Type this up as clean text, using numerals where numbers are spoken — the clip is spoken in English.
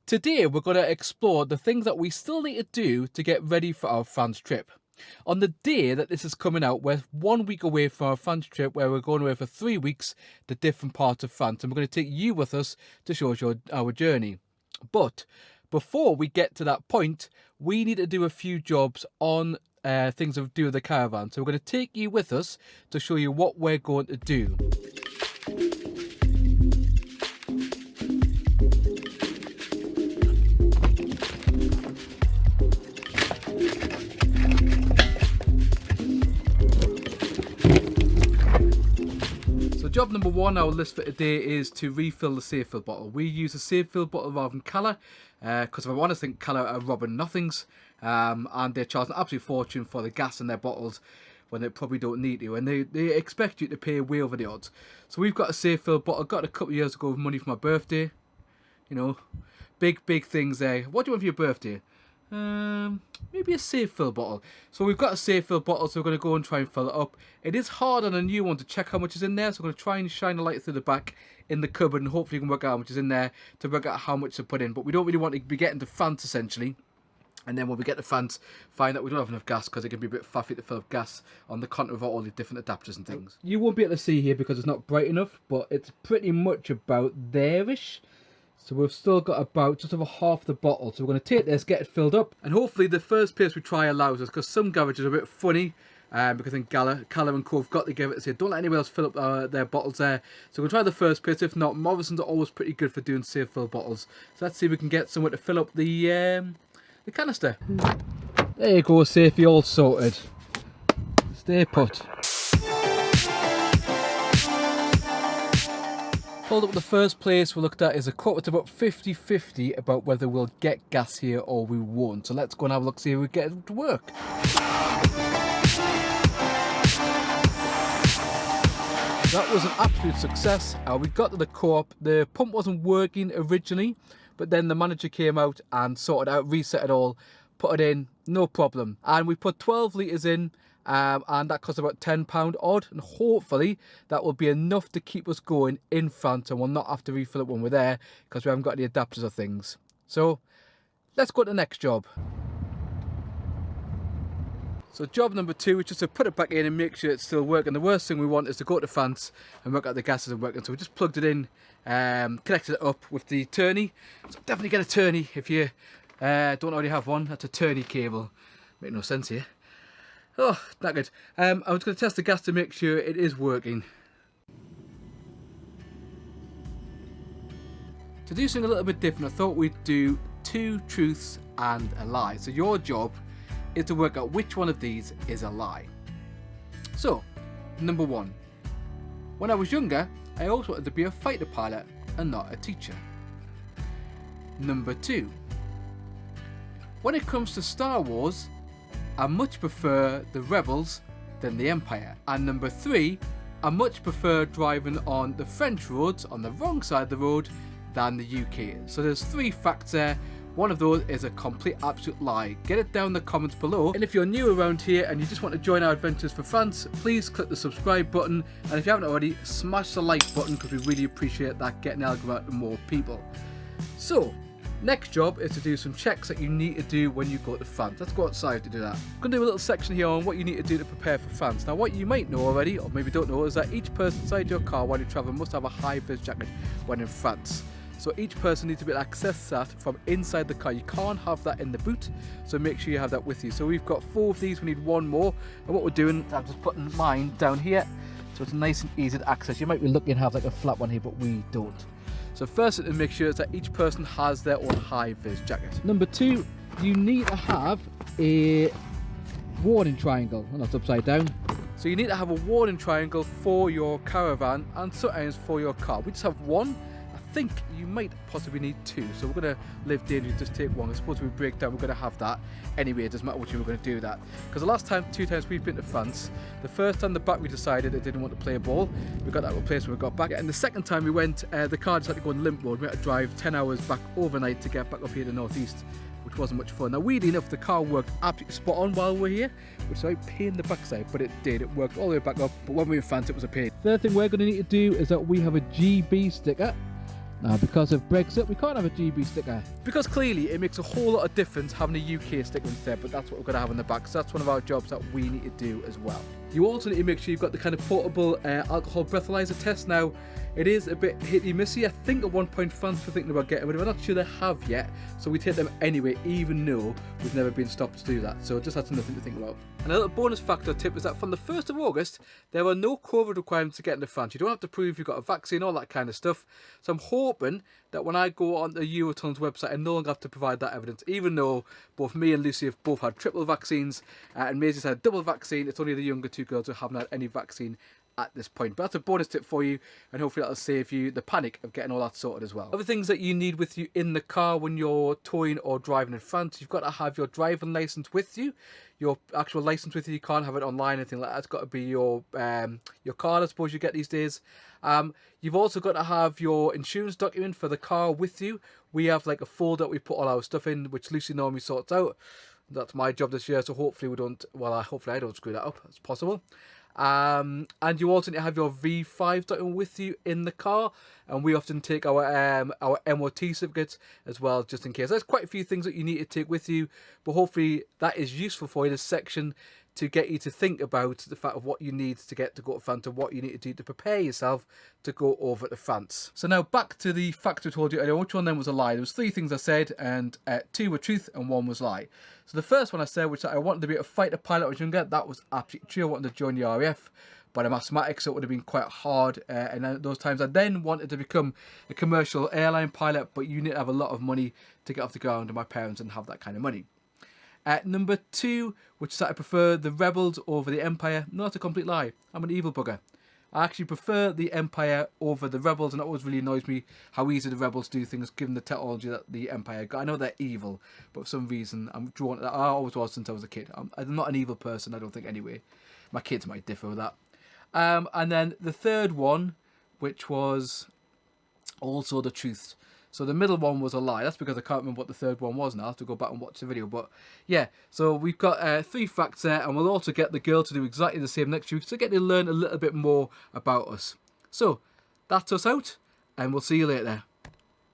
Today we're going to explore the things that we still need to do to get ready for our France trip. On the day that this is coming out, we're 1 week away from our France trip where we're going away for 3 weeks to different parts of France, and we're going to take you with us to show you our journey. But before we get to that point, we need to do a few jobs on things to do with the caravan. So we're going to take you with us to show you what we're going to do. So job number one on our list for today is to refill the safe fill bottle. We use a safe fill bottle rather than Cala, because if I'm honest, I think Cala are robbing nothings, and they're charging an absolute fortune for the gas in their bottles when they probably don't need to, and they expect you to pay way over the odds. So we've got a safe fill bottle, got a couple of years ago with money for my birthday. You know, big things there. What do you want for your birthday? Maybe a safe fill bottle. So we've got a safe fill bottle, so we're going to go and try and fill it up. It is hard on a new one to check how much is in there, so we're going to try and shine a light through the back in the cupboard, and hopefully you can work out how much is in there to work out how much to put in. But we don't really want to be getting to France essentially, and then when we get to France, find that we don't have enough gas, because it can be a bit faffy to fill up gas on the continent with all the different adapters and things. You won't be able to see here because it's not bright enough, but it's pretty much about there-ish. So we've still got about just over half the bottle. So we're going to take this, get it filled up, and hopefully the first place we try allows us, because some garages are a bit funny, because I think Cala and Co have got to give it to say, don't let anyone else fill up their bottles there. So we'll try the first place. If not, Morrison's are always pretty good for doing safe fill bottles. So let's see if we can get somewhere to fill up the canister. There you go, Safey, all sorted. Stay put. Pulled up the first place we looked at is a quote. It's about 50-50 about whether we'll get gas here or we won't. So let's go and have a look, see if we get it to work. That was an absolute success. We got to the co-op. The pump wasn't working originally, but then the manager came out and sorted out, reset it all, put it in, no problem. And we put 12 litres in, and that cost about £10 odd, and hopefully that will be enough to keep us going in France, and we'll not have to refill it when we're there because we haven't got any adapters or things. So let's go to the next job. So job number two is just to put it back in and make sure it's still working. The worst thing we want is to go to France and work out the gas isn't working. So we just plugged it in, connected it up with the tourney. So definitely get a tourney if you don't already have one. That's a tourney cable. Make no sense here. Oh, not good. I was going to test the gas to make sure it is working. To do something a little bit different, I thought we'd do two truths and a lie. So your job is to work out which one of these is a lie. So, number one. When I was younger, I always wanted to be a fighter pilot and not a teacher. Number two. When it comes to Star Wars, I much prefer the Rebels than the Empire. And number three, I much prefer driving on the French roads on the wrong side of the road than the UK. So there's three facts there. One of those is a complete absolute lie. Get it down in the comments below. And if you're new around here and you just want to join our adventures for France, please click the subscribe button. And if you haven't already, smash the like button, because we really appreciate that, getting the algorithm out to more people. So, next job is to do some checks that you need to do when you go to France. Let's go outside to do that. I'm going to do a little section here on what you need to do to prepare for France. Now, what you might know already, or maybe don't know, is that each person inside your car while you travel must have a high-vis jacket when in France. So each person needs to be able to access that from inside the car. You can't have that in the boot, so make sure you have that with you. So we've got 4 of these, we need 1 more. And what we're doing, I'm just putting mine down here, so it's nice and easy to access. You might be looking to have like a flat one here, but we don't. So first, to make sure is that each person has their own high-vis jacket. Number 2, you need to have a warning triangle. Well, that's upside down. So you need to have a warning triangle for your caravan and sometimes for your car. We just have 1. I think you might possibly need 2, so we're going to live dangerously, just take 1. I suppose if we break down, we're going to have that anyway. It doesn't matter which way we're going to do that, because the last time, 2 times we've been to France, the first time the battery decided it didn't want to play ball, we got that replaced when we got back, and the second time we went, the car just had to go on limp mode. We had to drive 10 hours back overnight to get back up here to the northeast, which wasn't much fun. Now, weirdly enough, the car worked absolutely spot on while we're here, which is a pain in the backside, but it did. It worked all the way back up, but when we were in France, it was a pain. The other thing we're going to need to do is that we have a GB sticker Now, because of Brexit, we can't have a GB sticker. Because clearly it makes a whole lot of difference having a UK sticker instead, but that's what we're going to have on the back. So that's one of our jobs that we need to do as well. You also need to make sure you've got the kind of portable alcohol breathalyzer test. Now, it is a bit hit-y-missy. I think at one point France were thinking about getting rid of it. I'm not sure they have yet, so we take them anyway, even though we've never been stopped to do that. So just that's nothing to think about. And a little bonus factor tip is that from the 1st of August, there are no COVID requirements to get into France. You don't have to prove you've got a vaccine, all that kind of stuff. So I'm hoping that when I go on the Eurotunnel's website, I no longer have to provide that evidence, even though both me and Lucy have both had triple vaccines, and Maisie's had a double vaccine. It's only the younger two girls who haven't had any vaccine at this point. But that's a bonus tip for you, and hopefully that'll save you the panic of getting all that sorted as well. Other things that you need with you in the car when you're towing or driving in France, you've got to have your driving license with you, your actual license with you. You can't have it online, anything like that. It's got to be your card, I suppose you get these days. You've also got to have your insurance document for the car with you. We have like a folder that we put all our stuff in, which Lucy normally sorts out. That's my job this year, so hopefully we don't, well, hopefully I don't screw that up. It's possible. And you also need to have your V5 document with you in the car, and we often take our MOT certificates as well, just in case. There's quite a few things that you need to take with you, but hopefully that is useful for you, this section, to get you to think about the fact of what you need to get to go to France and what you need to do to prepare yourself to go over to France. So now back to the facts I told you earlier. Which one then was a lie? There was 3 things I said, and 2 were truth and 1 was lie. So the first one I said, which I wanted to be a fighter pilot when I was younger, that was absolutely true. I wanted to join the RAF, but I'm asthmatic, so it would have been quite hard. And those times I then wanted to become a commercial airline pilot, but you need to have a lot of money to get off the ground, and my parents didn't have that kind of money. Number 2, which is that I prefer the rebels over the Empire. No, it's a complete lie. I'm an evil bugger. I actually prefer the Empire over the rebels, and it always really annoys me how easy the rebels do things given the technology that the Empire got. I know they're evil, but for some reason I'm drawn to that. I always was since I was a kid. I'm not an evil person, I don't think, anyway. My kids might differ with that. And then the third one, which was also the truth. So the middle one was a lie. That's because I can't remember what the third one was now. I have to go back and watch the video. But yeah, so we've got 3 facts there, and we'll also get the girl to do exactly the same next week, so get to learn a little bit more about us. So that's us out, and we'll see you later.